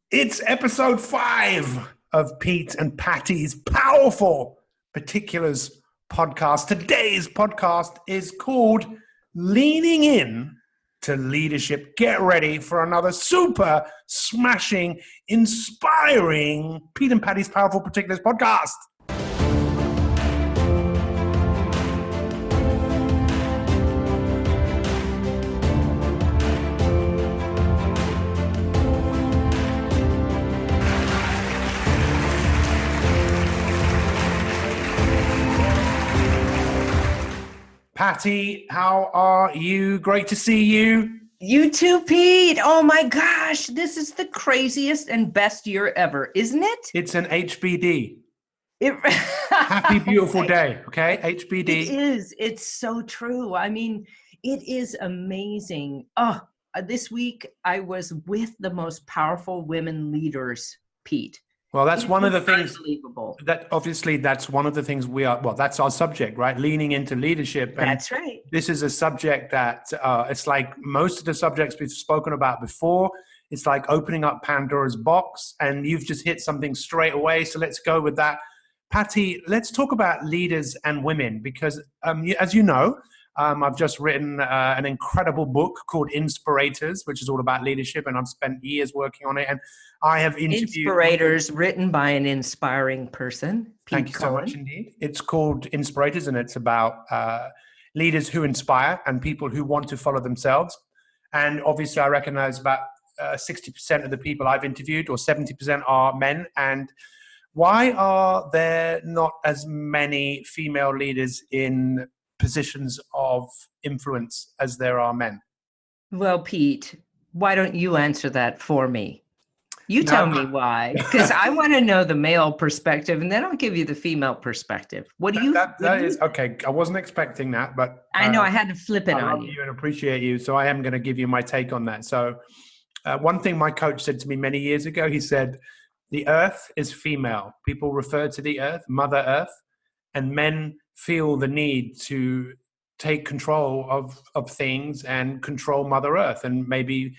It's episode 5 of Pete and Patty's powerful particulars podcast. Today's podcast is called Leaning In to Leadership. Get ready for another super smashing, inspiring Pete and Patty's powerful particulars podcast. Patti, how are you? Great to see you. You too, Pete. Oh my gosh, this is the craziest and best year ever, isn't it? It's an HBD. Happy beautiful day, okay? HBD. It is. It's so true. I mean, it is amazing. Oh, this week I was with the most powerful women leaders, Pete. Well, that's one of the things unbelievable. That obviously that's one of the things that's our subject, right? Leaning into leadership. And that's right. This is a subject that it's like most of the subjects we've spoken about before. It's like opening up Pandora's box, and you've just hit something straight away. So let's go with that. Patti, let's talk about leaders and women because as you know, I've just written an incredible book called Inspirators, which is all about leadership, and I've spent years working on it. And I have interviewed Inspirators, written by an inspiring person. Pete Thank you so much indeed. It's called Inspirators, and it's about leaders who inspire and people who want to follow themselves. And obviously, I recognize about 60% of the people I've interviewed, or 70%, are men. And why are there not as many female leaders in positions of influence as there are men? Well, Pete, why don't you answer that for me? You tell me why, because I want to know the male perspective, and then I'll give you the female perspective. What do you? That is okay. I wasn't expecting that, but I know I had to flip it I on love you and appreciate you, so I am going to give you my take on that. So, one thing my coach said to me many years ago, he said, "The Earth is female. People refer to the Earth, Mother Earth, and men feel the need to take control of things and control Mother Earth, and maybe."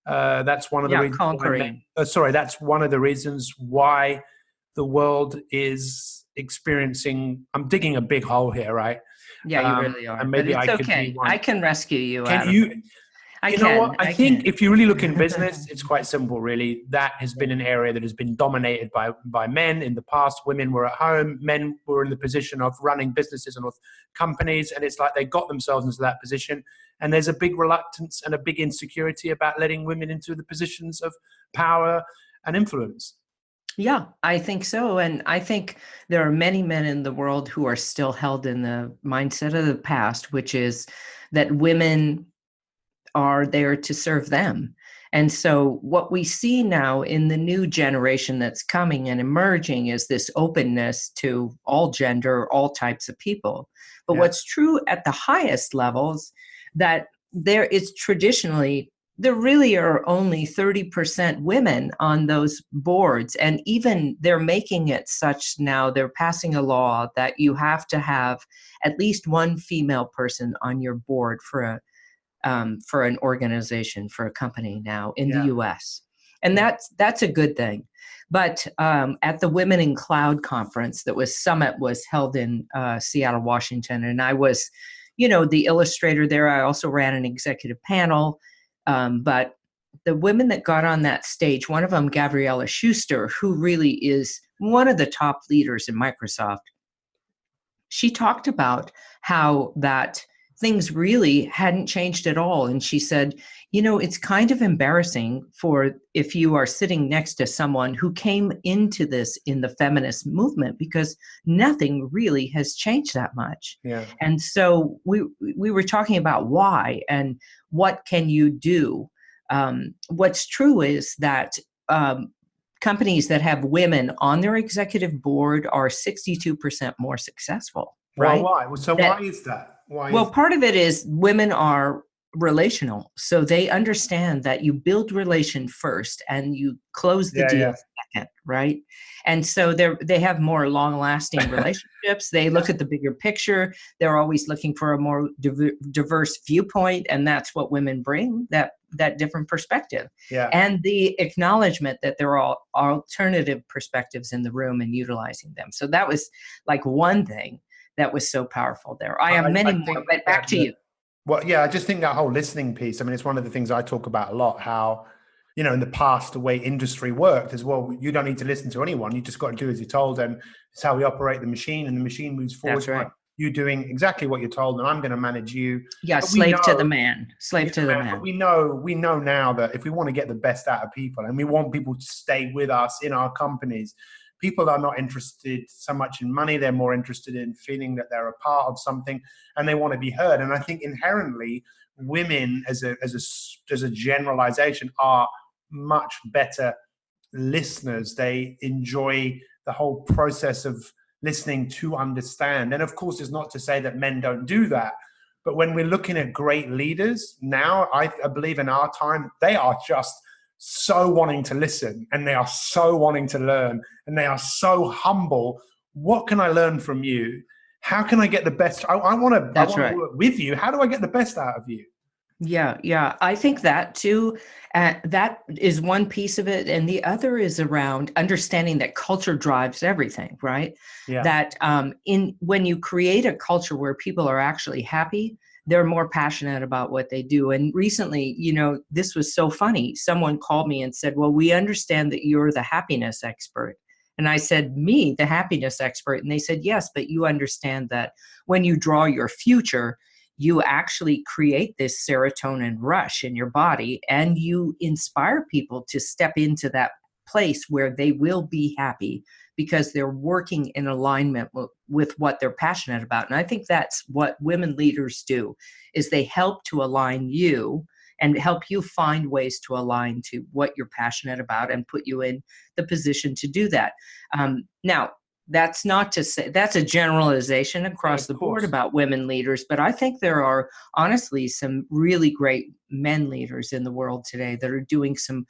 That's one of the reasons. That's one of the reasons why the world is experiencing. I'm digging a big hole here, right? Yeah, you really are. And maybe it's okay. I can rescue you. Can you? You know what? I think if you really look in business, it's quite simple, really. That has been an area that has been dominated by men in the past. Women were at home. Men were in the position of running businesses and with companies, and it's like they got themselves into that position. And there's a big reluctance and a big insecurity about letting women into the positions of power and influence. Yeah, I think so. And I think there are many men in the world who are still held in the mindset of the past, which is that women are there to serve them. And so what we see now in the new generation that's coming and emerging is this openness to all gender, all types of people. But what's true at the highest levels, that there is traditionally, there really are only 30% women on those boards. And even they're making it such now, they're passing a law that you have to have at least one female person on your board for an organization, for a company now in the US. And that's a good thing. But at the Women in Cloud conference Summit was held in Seattle, Washington, and I was, the illustrator there. I also ran an executive panel. But the women that got on that stage, one of them, Gabriella Schuster, who really is one of the top leaders in Microsoft, she talked about how that things really hadn't changed at all. And she said, it's kind of embarrassing if you are sitting next to someone who came into this in the feminist movement, because nothing really has changed that much. Yeah. And so we were talking about why and what can you do. What's true is that companies that have women on their executive board are 62% more successful. Right? Well, why? So why is that? Part of it is women are relational. So they understand that you build relation first and you close the deal second, right? And so they have more long-lasting relationships. They look at the bigger picture. They're always looking for a more diverse viewpoint, and that's what women bring, that that different perspective, Yeah. and the acknowledgement that there are alternative perspectives in the room and utilizing them. So that was like one thing that was so powerful there. I have many more, but back to you. Well, yeah, I just think that whole listening piece, I mean, it's one of the things I talk about a lot, how, you know, in the past, the way industry worked is, well, you don't need to listen to anyone. You just got to do as you're told. And it's how we operate the machine, and the machine moves forward. That's right. You doing exactly what you're told, and I'm going to manage you. Yeah, slave to the man. Slave to the man. But we know now that if we want to get the best out of people, and we want people to stay with us in our companies, people are not interested so much in money. They're more interested in feeling that they're a part of something, and they want to be heard. And I think inherently, women, as a generalization, are much better listeners. They enjoy the whole process of listening to understand. And of course, it's not to say that men don't do that. But when we're looking at great leaders now, I believe in our time, they are just so wanting to listen, and they are so wanting to learn, and they are so humble. What can I learn from you? How can I get the best? I want to work with you. How do I get the best out of you? Yeah. I think that too, that is one piece of it. And the other is around understanding that culture drives everything, right? Yeah. That when you create a culture where people are actually happy, they're more passionate about what they do. And recently, you know, this was so funny. Someone called me and said, well, we understand that you're the happiness expert. And I said, me, the happiness expert? And they said, yes, but you understand that when you draw your future, you actually create this serotonin rush in your body, and you inspire people to step into that place where they will be happy because they're working in alignment with what they're passionate about. And I think that's what women leaders do, is they help to align you and help you find ways to align to what you're passionate about and put you in the position to do that. Now, that's not to say that's a generalization across the board about women leaders, but I think there are honestly some really great men leaders in the world today that are doing some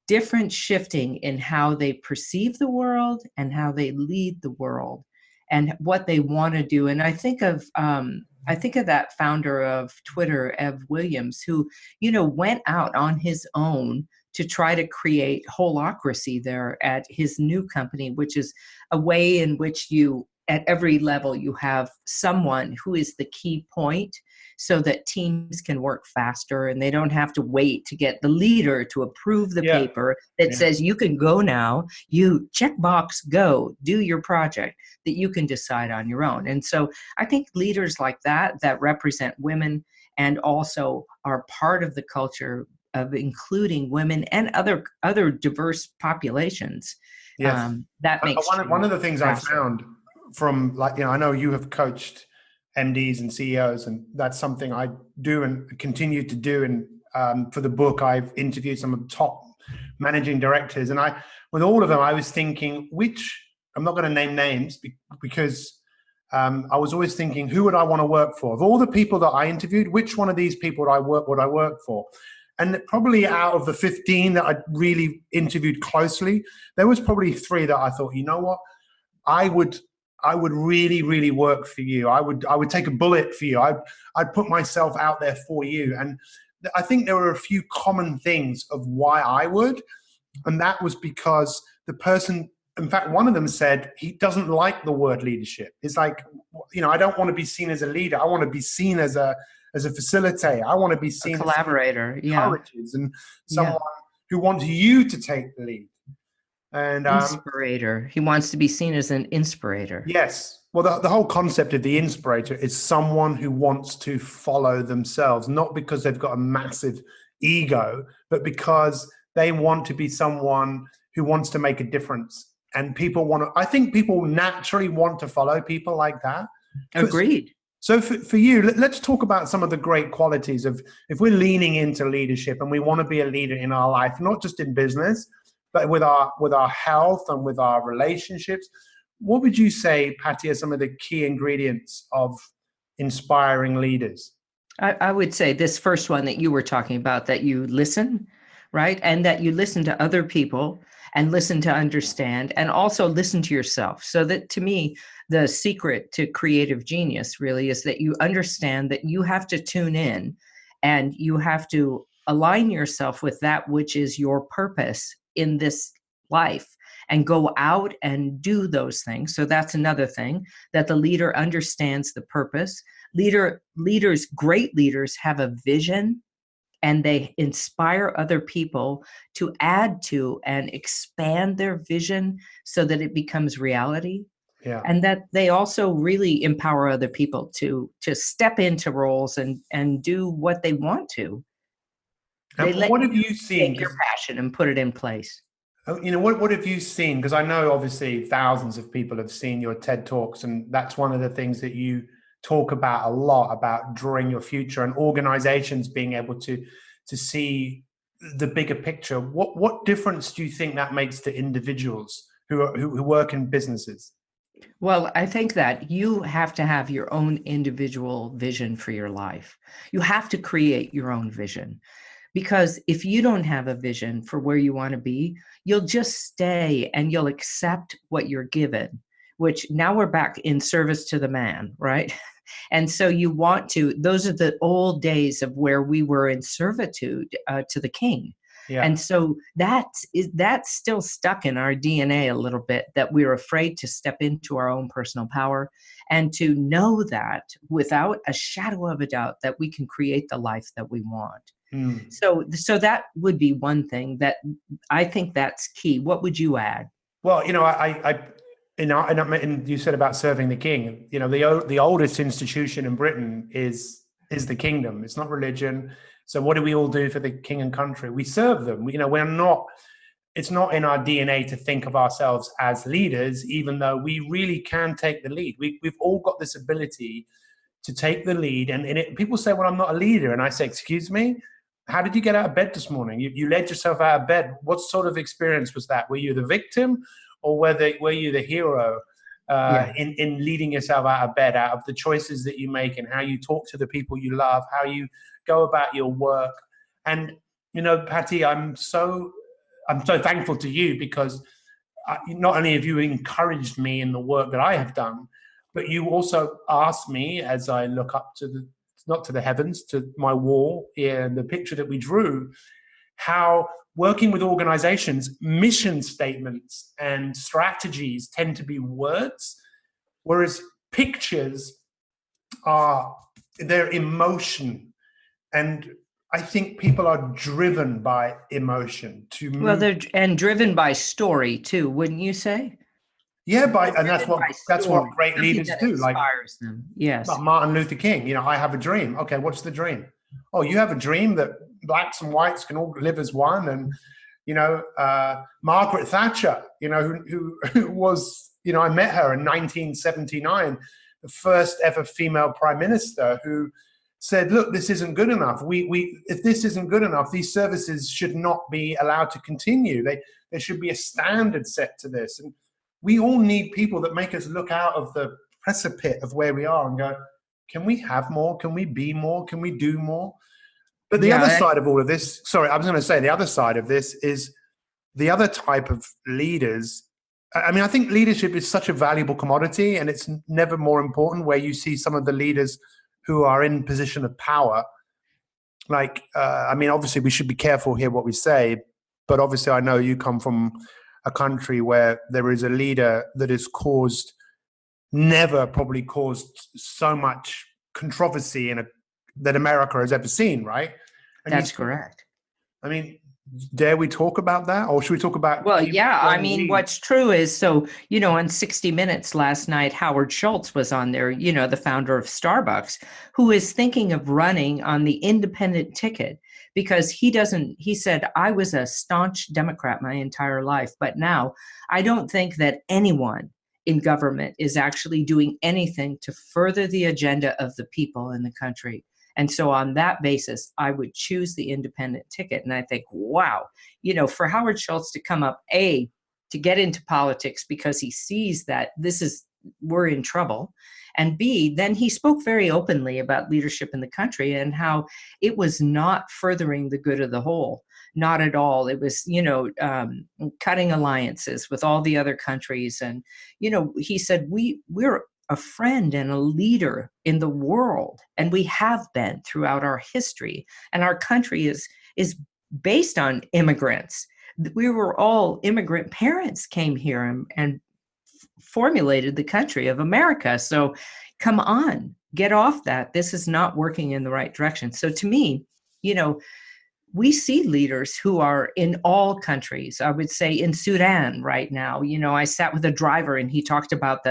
different shifting in how they perceive the world and how they lead the world and what they want to do. And I think of that founder of Twitter, Ev Williams, who, you know, went out on his own to try to create holacracy there at his new company, which is a way in which you, at every level, you have someone who is the key point so that teams can work faster and they don't have to wait to get the leader to approve the paper that says you can go now, you check box, go, do your project, that you can decide on your own. And so I think leaders like that represent women and also are part of the culture of including women and other diverse populations. Yes. That makes one of the things I found from, like, you know, I know you have coached MDs and CEOs, and that's something I do and continue to do. And for the book, I've interviewed some of the top managing directors, and with all of them, I was thinking, I'm not going to name names because I was always thinking, who would I want to work for? Of all the people that I interviewed, which one of these people would I work for? And probably out of the 15 that I really interviewed closely, there was probably 3 that I thought, you know what, I would really, really work for you. I would take a bullet for you. I'd put myself out there for you. And I think there were a few common things of why I would, and that was because the person, in fact, one of them said he doesn't like the word leadership. It's like, you know, I don't want to be seen as a leader. I want to be seen as a facilitator. I want to be seen as a collaborator, and someone who wants you to take the lead. And inspirator. He wants to be seen as an inspirator. Yes. Well, the whole concept of the inspirator is someone who wants to follow themselves, not because they've got a massive ego, but because they want to be someone who wants to make a difference. And I think people naturally want to follow people like that. Agreed. So for you, let's talk about some of the great qualities of, if we're leaning into leadership and we want to be a leader in our life, not just in business, but with our health and with our relationships. What would you say, Patti, are some of the key ingredients of inspiring leaders? I would say this first one that you were talking about, that you listen, right? And that you listen to other people and listen to understand, and also listen to yourself. So that, to me, the secret to creative genius really is that you understand that you have to tune in and you have to align yourself with that which is your purpose in this life and go out and do those things. So that's another thing, that the leader understands the purpose. Great leaders have a vision, and they inspire other people to add to and expand their vision so that it becomes reality. Yeah. And that they also really empower other people to step into roles and do what they want to. They And let what you have you seen? take your passion and put it in place. What have you seen? Because I know obviously thousands of people have seen your TED Talks, and that's one of the things that you talk about a lot, about drawing your future and organizations being able to see the bigger picture. What difference do you think that makes to individuals who work in businesses? Well, I think that you have to have your own individual vision for your life. You have to create your own vision. Because if you don't have a vision for where you want to be, you'll just stay and you'll accept what you're given, which now we're back in service to the man, right? And so you want to, those are the old days of where we were in servitude to the king. Yeah. And so that's still stuck in our DNA a little bit, that we're afraid to step into our own personal power and to know that without a shadow of a doubt that we can create the life that we want. So that would be one thing that I think that's key. What would you add? Well, and you said about serving the king. The oldest institution in Britain is the kingdom. It's not religion. So what do we all do for the king and country? We serve them. We're not. It's not in our DNA to think of ourselves as leaders, even though we really can take the lead. We've all got this ability to take the lead. And people say, "Well, I'm not a leader," and I say, "Excuse me. How did you get out of bed this morning? You led yourself out of bed. What sort of experience was that? Were you the victim, or were you the hero in leading yourself out of bed, out of the choices that you make and how you talk to the people you love, how you go about your work?" And Patti, I'm so thankful to you, because not only have you encouraged me in the work that I have done, but you also asked me, as I look up to not to the heavens, to my wall here, and the picture that we drew, how working with organizations, mission statements and strategies tend to be words, whereas pictures they're emotion. And I think people are driven by emotion to move. Well, they're driven by story too, wouldn't you say? Yeah, and that's what great leaders do. Inspires them. Yes. Like Martin Luther King, I have a dream. Okay, what's the dream? Oh, you have a dream that blacks and whites can all live as one. And Margaret Thatcher, who was, I met her in 1979, the first ever female prime minister, who said, "Look, this isn't good enough. If this isn't good enough, these services should not be allowed to continue. There should be a standard set to this." And we all need people that make us look out of the precipice of where we are and go, can we have more? Can we be more? Can we do more? But the other side of all of this, sorry, I was going to say the other side of this is the other type of leaders. I mean, I think leadership is such a valuable commodity, and it's never more important, where you see some of the leaders who are in position of power. Like, obviously we should be careful here what we say, but obviously I know you come from a country where there is a leader that has never probably caused so much controversy that America has ever seen, right? And that's correct. I mean, dare we talk about that, or should we talk about? Well, yeah. What's true is, so, on 60 Minutes last night, Howard Schultz was on there, the founder of Starbucks, who is thinking of running on the independent ticket, because he said, "I was a staunch Democrat my entire life, but now I don't think that anyone in government is actually doing anything to further the agenda of the people in the country. And so on that basis, I would choose the independent ticket." And I think, wow, for Howard Schultz to come up, A, to get into politics because he sees that we're in trouble, and B, then he spoke very openly about leadership in the country and how it was not furthering the good of the whole. Not at all. It was, cutting alliances with all the other countries. And, he said, we're a friend and a leader in the world, and we have been throughout our history. And our country is based on immigrants. We were all immigrant parents came here and formulated the country of America. So come on, get off that. This is not working in the right direction. So to me, we see leaders who are in all countries. I would say in Sudan right now, I sat with a driver and he talked about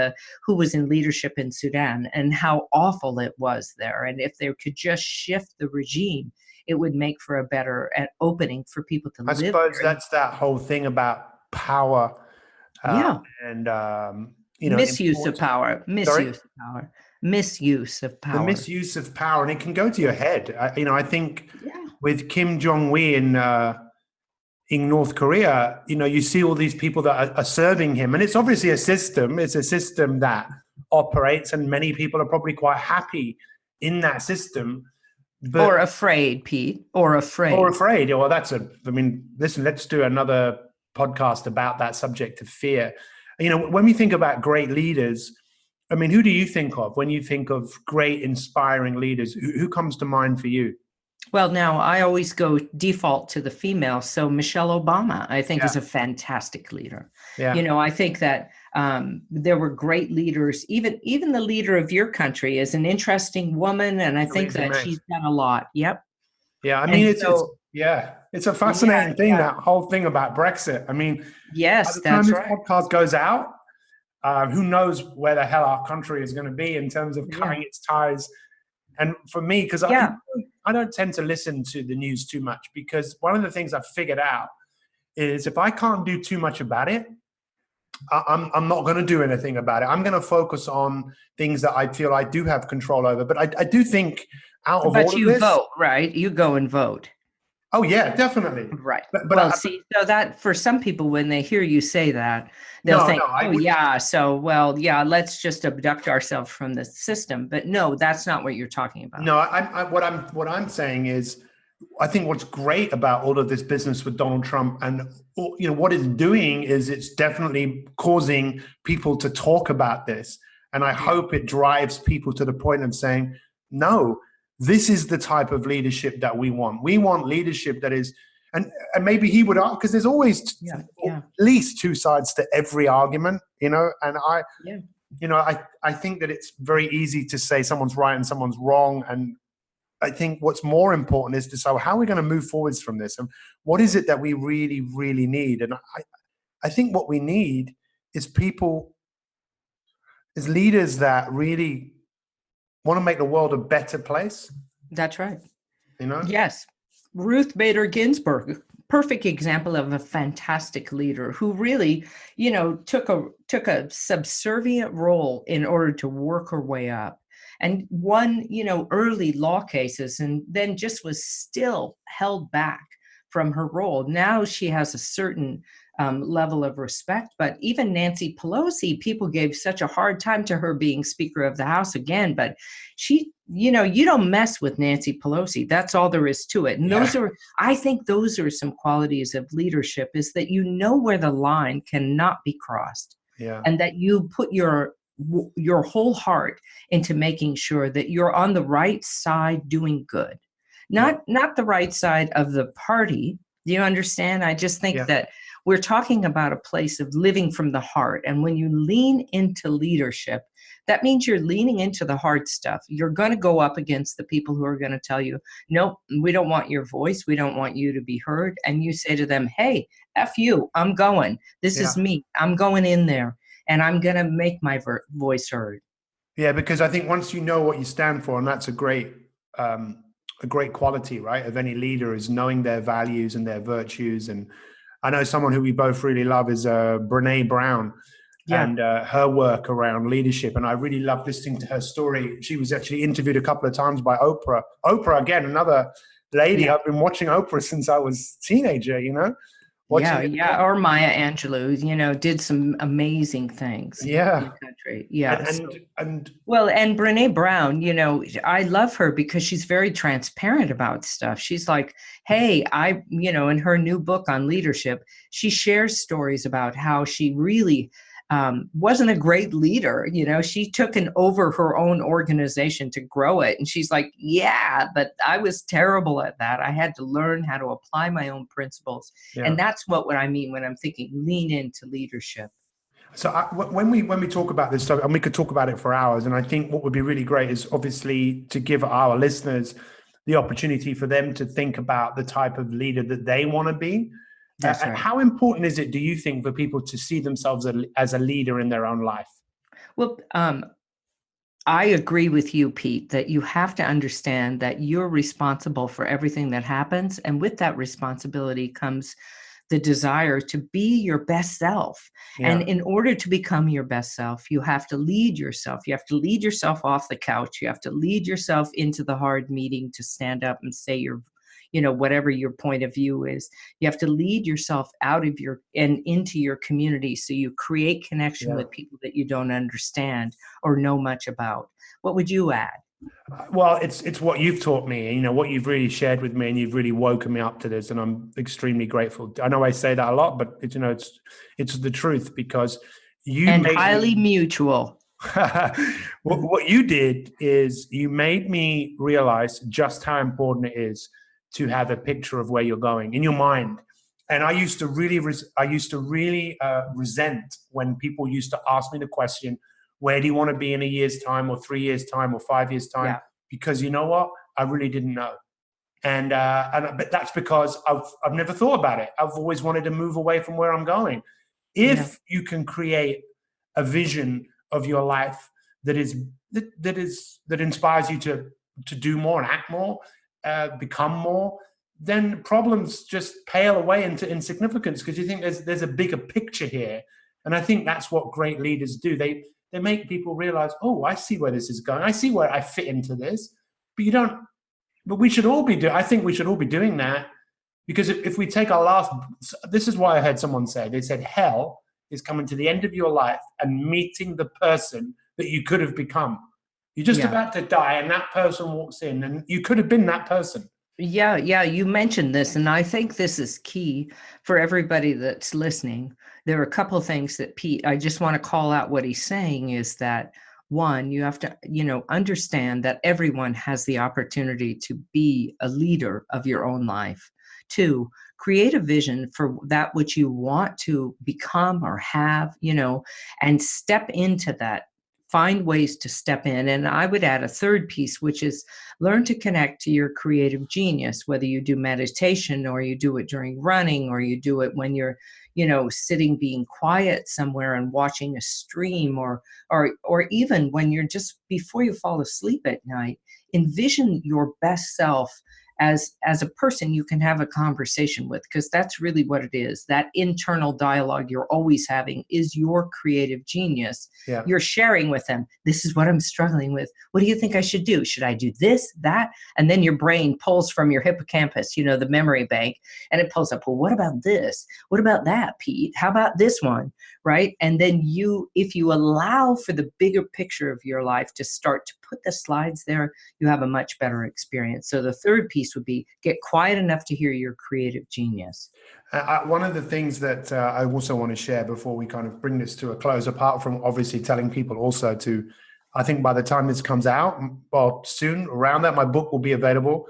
who was in leadership in Sudan and how awful it was there. And if they could just shift the regime, it would make for a better opening for people to live. I suppose that's that whole thing about power. And, misuse of power, misuse of power. The misuse of power, and it can go to your head. I think with Kim Jong-un in North Korea, you see all these people that are serving him, and it's obviously a system. It's a system that operates, and many people are probably quite happy in that system. Or afraid, Pete, or afraid. Well, listen, let's do another podcast about that subject of fear. When we think about great leaders, who do you think of when you think of great, inspiring leaders? Who comes to mind for you? Well, now I always go default to the female. So Michelle Obama, I think, is a fantastic leader. Yeah. I think that there were great leaders. Even the leader of your country is an interesting woman, and I think that she's done a lot. Yep. Yeah, it's a fascinating thing, that whole thing about Brexit. Yes, by the time this podcast goes out, who knows where the hell our country is going to be in terms of cutting its ties. And for me, because I don't tend to listen to the news too much, because one of the things I've figured out is if I can't do too much about it, I'm not going to do anything about it. I'm going to focus on things that I feel I do have control over. But I do think out of all of this... But you vote, right? You go and vote. Oh, yeah, definitely. Right. But so that for some people, when they hear you say that, they'll think, let's just abduct ourselves from the system. But no, that's not what you're talking about. No, what I'm saying is, I think what's great about all of this business with Donald Trump and what it's doing is it's definitely causing people to talk about this. And I hope it drives people to the point of saying, no, this is the type of leadership that we want. We want leadership that is, and maybe he would, because there's always at least two sides to every argument, and I think that it's very easy to say someone's right and someone's wrong. And I think what's more important is to say, how are we going to move forwards from this? And what is it that we really, really need? And I think what we need is leaders that really want to make the world a better place. That's right. Yes. Ruth Bader Ginsburg, perfect example of a fantastic leader who really, took a subservient role in order to work her way up and won, early law cases, and then just was still held back from her role. Now she has a certain level of respect, but even Nancy Pelosi, people gave such a hard time to her being Speaker of the House again, but she, you don't mess with Nancy Pelosi. That's all there is to it. And I think those are some qualities of leadership, is that where the line cannot be crossed, and that you put your whole heart into making sure that you're on the right side doing good, not the right side of the party. Do you understand? I just think that we're talking about a place of living from the heart. And when you lean into leadership, that means you're leaning into the hard stuff. You're going to go up against the people who are going to tell you, nope, we don't want your voice. We don't want you to be heard. And you say to them, hey, F you, I'm going. This is me. I'm going in there and I'm going to make my voice heard. Yeah, because I think once you know what you stand for, and that's a great quality, right, of any leader, is knowing their values and their virtues. And I know someone who we both really love is Brene Brown and her work around leadership. And I really love listening to her story. She was actually interviewed a couple of times by Oprah. Oprah, again, another lady. I've been watching Oprah since I was a teenager, Or Maya Angelou, did some amazing things in the country. Yeah. And Brene Brown, I love her because she's very transparent about stuff. She's like, hey, in her new book on leadership, she shares stories about how she really wasn't a great leader. She took over her own organization to grow it. And she's like, yeah, but I was terrible at that. I had to learn how to apply my own principles. Yeah. And that's what I mean when I'm thinking lean into leadership. So when we talk about this stuff, and we could talk about it for hours, and I think what would be really great is obviously to give our listeners the opportunity for them to think about the type of leader that they want to be. That's right. How important is it, do you think, for people to see themselves as a leader in their own life? Well, I agree with you, Pete, that you have to understand that you're responsible for everything that happens. And with that responsibility comes the desire to be your best self. Yeah. And in order to become your best self, you have to lead yourself. You have to lead yourself off the couch. You have to lead yourself into the hard meeting to stand up and say whatever your point of view is. You have to lead yourself out of and into your community, so you create connection with people that you don't understand or know much about. What would you add? Well, it's what you've taught me, what you've really shared with me, and you've really woken me up to this, and I'm extremely grateful. I know I say that a lot, but it's the truth, because and highly mutual. What you did is you made me realize just how important it is to have a picture of where you're going in your mind. And I used to really resent when people used to ask me the question, where do you want to be in a year's time, or 3 years time, or 5 years time? Yeah. Because you know what? I really didn't know. But that's because I've never thought about it. I've always wanted to move away from where I'm going. If you can create a vision of your life that inspires you to do more and act more, become more, then problems just pale away into insignificance, because you think there's a bigger picture here. And I think that's what great leaders do. They make people realize, oh, I see where this is going. I see where I fit into this. But we should all be I think we should all be doing that, because if we take this is why I heard someone say, they said, hell is coming to the end of your life and meeting the person that you could have become. You're just about to die, and that person walks in, and you could have been that person. Yeah, you mentioned this, and I think this is key for everybody that's listening. There are a couple of things that Pete, I just want to call out what he's saying is that, one, you have to, understand that everyone has the opportunity to be a leader of your own life. Two, create a vision for that which you want to become or have, and step into that. Find ways to step in. And I would add a third piece, which is learn to connect to your creative genius, whether you do meditation or you do it during running, or you do it when you're, sitting, being quiet somewhere and watching a stream, or even when you're just before you fall asleep at night. Envision your best self as a person you can have a conversation with, because that's really what it is. That internal dialogue you're always having is your creative genius. Yeah. You're sharing with them, this is what I'm struggling with. What do you think I should do? Should I do this, that? And then your brain pulls from your hippocampus, the memory bank, and it pulls up, well, what about this? What about that, Pete? How about this one? Right? And then if you allow for the bigger picture of your life to start to put the slides there, you have a much better experience. So the third piece would be get quiet enough to hear your creative genius. One of the things that I also want to share before we kind of bring this to a close, apart from obviously telling people also to, I think by the time this comes out, or soon around that, my book will be available.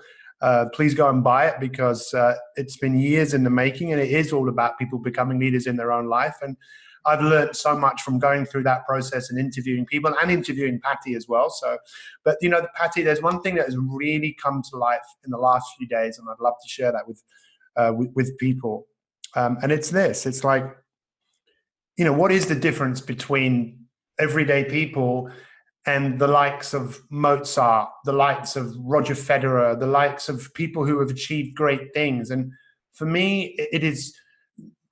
Please go and buy it, because it's been years in the making, and it is all about people becoming leaders in their own life. And I've learned so much from going through that process and interviewing people, and interviewing Patti as well. So, but Patti, there's one thing that has really come to life in the last few days, and I'd love to share that with people. And it's this: it's like, what is the difference between everyday people and the likes of Mozart, the likes of Roger Federer, the likes of people who have achieved great things? And for me, it is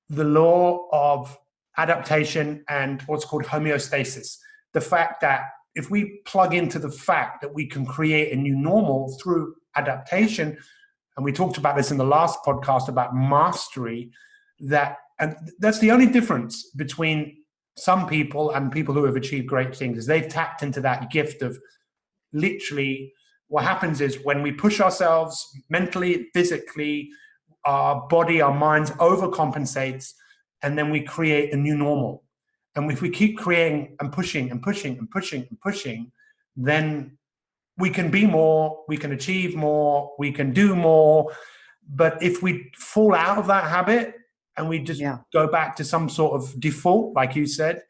the law of adaptation and what's called homeostasis. The fact that if we plug into the fact that we can create a new normal through adaptation, and we talked about this in the last podcast about mastery, and that's the only difference between some people and people who have achieved great things, is they've tapped into that gift of literally what happens is when we push ourselves mentally, physically, our body, our minds overcompensates, and then we create a new normal. And if we keep creating and pushing and pushing and pushing and pushing, then we can be more, we can achieve more, we can do more. But if we fall out of that habit and we just go back to some sort of default, like you said,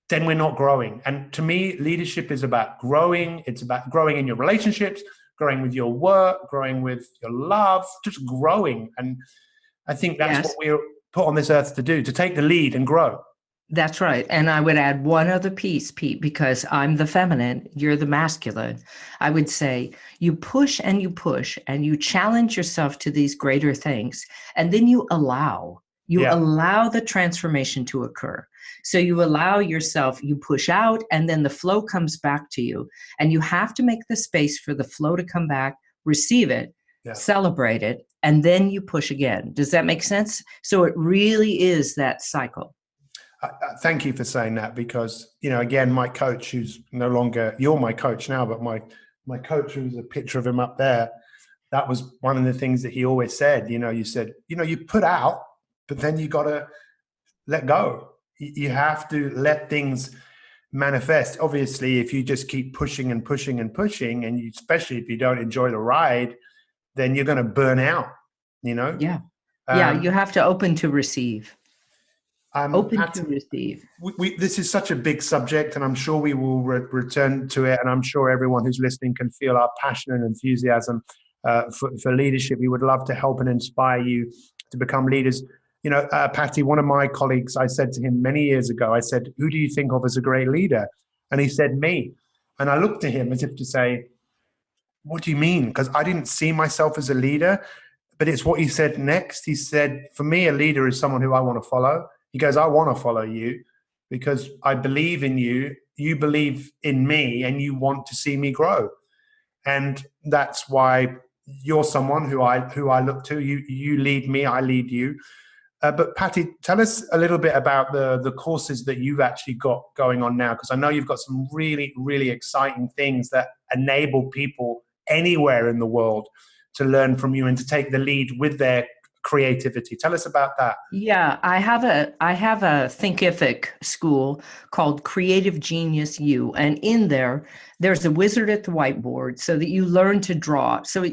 then we're not growing. And to me, leadership is about growing. It's about growing in your relationships, growing with your work, growing with your love, just growing. And I think that's what we're put on this earth to do, to take the lead and grow. That's right. And I would add one other piece, Pete, because I'm the feminine, you're the masculine. I would say you push and you challenge yourself to these greater things. And then you allow the transformation to occur. So you allow yourself, you push out, and then the flow comes back to you. And you have to make the space for the flow to come back, receive it, celebrate it, and then you push again. Does that make sense? So it really is that cycle. Thank you for saying that, because, again, my coach, who's no longer, you're my coach now, but my coach, who's a picture of him up there, that was one of the things that he always said. You said, you put out, but then you got to let go. You have to let things manifest. Obviously, if you just keep pushing and pushing and pushing, and especially if you don't enjoy the ride, then you're going to burn out, Yeah. You have to open to receive. To receive. This is such a big subject, and I'm sure we will return to it. And I'm sure everyone who's listening can feel our passion and enthusiasm for leadership. We would love to help and inspire you to become leaders. Patti, one of my colleagues, I said to him many years ago, I said, "Who do you think of as a great leader?" And he said, "Me." And I looked at him as if to say, "What do you mean?" Because I didn't see myself as a leader. But it's what he said next. He said, "For me, a leader is someone who I want to follow." He goes, "I want to follow you because I believe in you. You believe in me, and you want to see me grow." And that's why you're someone who I look to. You lead me, I lead you. But Patti, tell us a little bit about the courses that you've actually got going on now, because I know you've got some really, really exciting things that enable people anywhere in the world to learn from you and to take the lead with their creativity. Tell us about that. Yeah, I have a thinkific school called Creative Genius U, and in there's a wizard at the whiteboard so that you learn to draw. So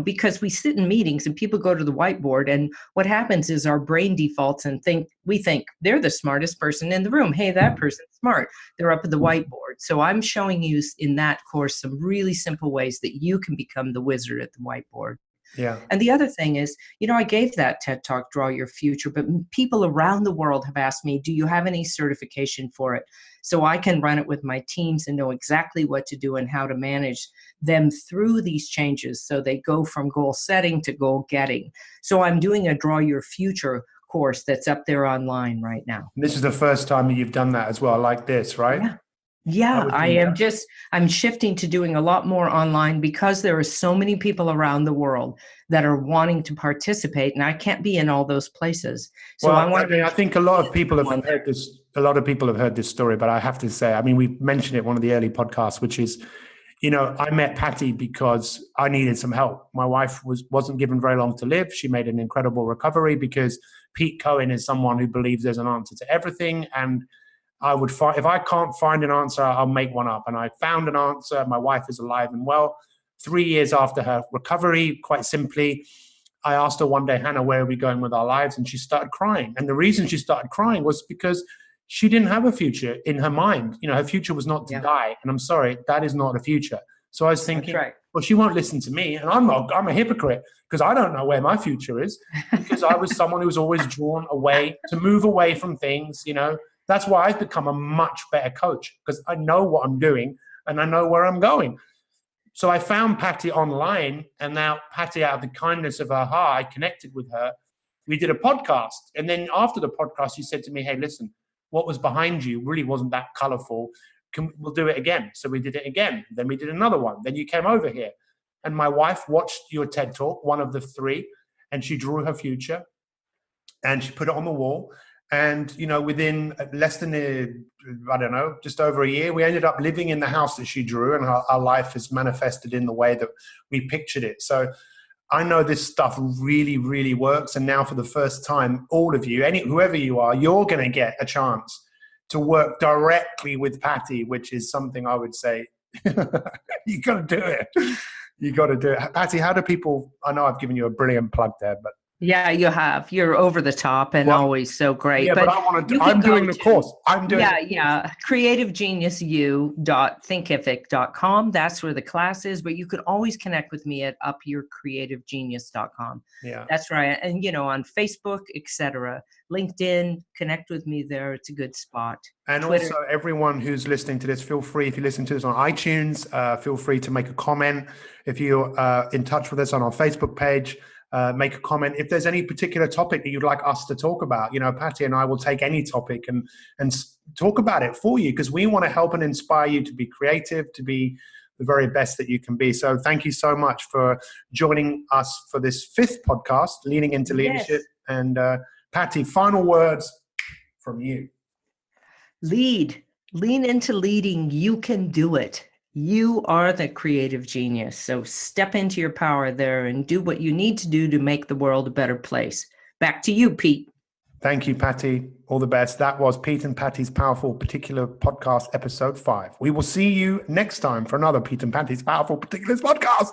because we sit in meetings and people go to the whiteboard, and what happens is our brain defaults and we think they're the smartest person in the room. Hey, that person's smart. They're up at the whiteboard. So I'm showing you in that course some really simple ways that you can become the wizard at the whiteboard. Yeah. And the other thing is, I gave that TED Talk, Draw Your Future, but people around the world have asked me, do you have any certification for it? So I can run it with my teams and know exactly what to do and how to manage them through these changes so they go from goal setting to goal getting. So I'm doing a Draw Your Future course that's up there online right now. And this is the first time that you've done that as well, like this, right? Yeah, I'm shifting to doing a lot more online because there are so many people around the world that are wanting to participate, and I can't be in all those places. So I think a lot of people have heard this. A lot of people have heard this story, but I have to say, we mentioned it in one of the early podcasts, which is, I met Patti because I needed some help. My wife wasn't given very long to live. She made an incredible recovery because Pete Cohen is someone who believes there's an answer to everything, and I would find, if I can't find an answer, I'll make one up. And I found an answer. My wife is alive and well. 3 years after her recovery, quite simply, I asked her one day, "Hannah, where are we going with our lives?" And she started crying. And the reason she started crying was because she didn't have a future in her mind. Her future was not to die. And I'm sorry, that is not a future. So I was thinking, well, she won't listen to me. And I'm a hypocrite because I don't know where my future is, because I was someone who was always drawn away to move away from things, That's why I've become a much better coach, because I know what I'm doing and I know where I'm going. So I found Patti online, and now Patti, out of the kindness of her heart, I connected with her. We did a podcast. And then after the podcast, she said to me, "Hey, listen, what was behind you really wasn't that colorful. We'll do it again." So we did it again. Then we did another one. Then you came over here. And my wife watched your TED Talk, one of the 3, and she drew her future and she put it on the wall. And, within less than, just over a year, we ended up living in the house that she drew, and our life is manifested in the way that we pictured it. So I know this stuff really, really works. And now for the first time, all of you, whoever you are, you're going to get a chance to work directly with Patti, which is something I would say, you got to do it. You got to do it. Patti, how do people, I know I've given you a brilliant plug there, but. Yeah, you have. You're over the top and always so great. Yeah, but I want to. I'm doing the course. Yeah. CreativeGeniusU.thinkific.com. That's where the class is. But you could always connect with me at upyourcreativegenius.com. Yeah, that's right. And on Facebook, etc., LinkedIn, connect with me there. It's a good spot. And Twitter. Also, everyone who's listening to this, feel free, if you listen to this on iTunes, feel free to make a comment. If you're in touch with us on our Facebook page, make a comment. If there's any particular topic that you'd like us to talk about, Patti and I will take any topic and talk about it for you, because we want to help and inspire you to be creative, to be the very best that you can be. So thank you so much for joining us for this 5th podcast, Leaning into Leadership. Yes. And Patti, final words from you. Lean into leading. You can do it. You are the creative genius. So step into your power there and do what you need to do to make the world a better place. Back to you, Pete. Thank you, Patti. All the best. That was Pete and Patti's Powerful Particular Podcast, episode 5. We will see you next time for another Pete and Patti's Powerful Particulars podcast.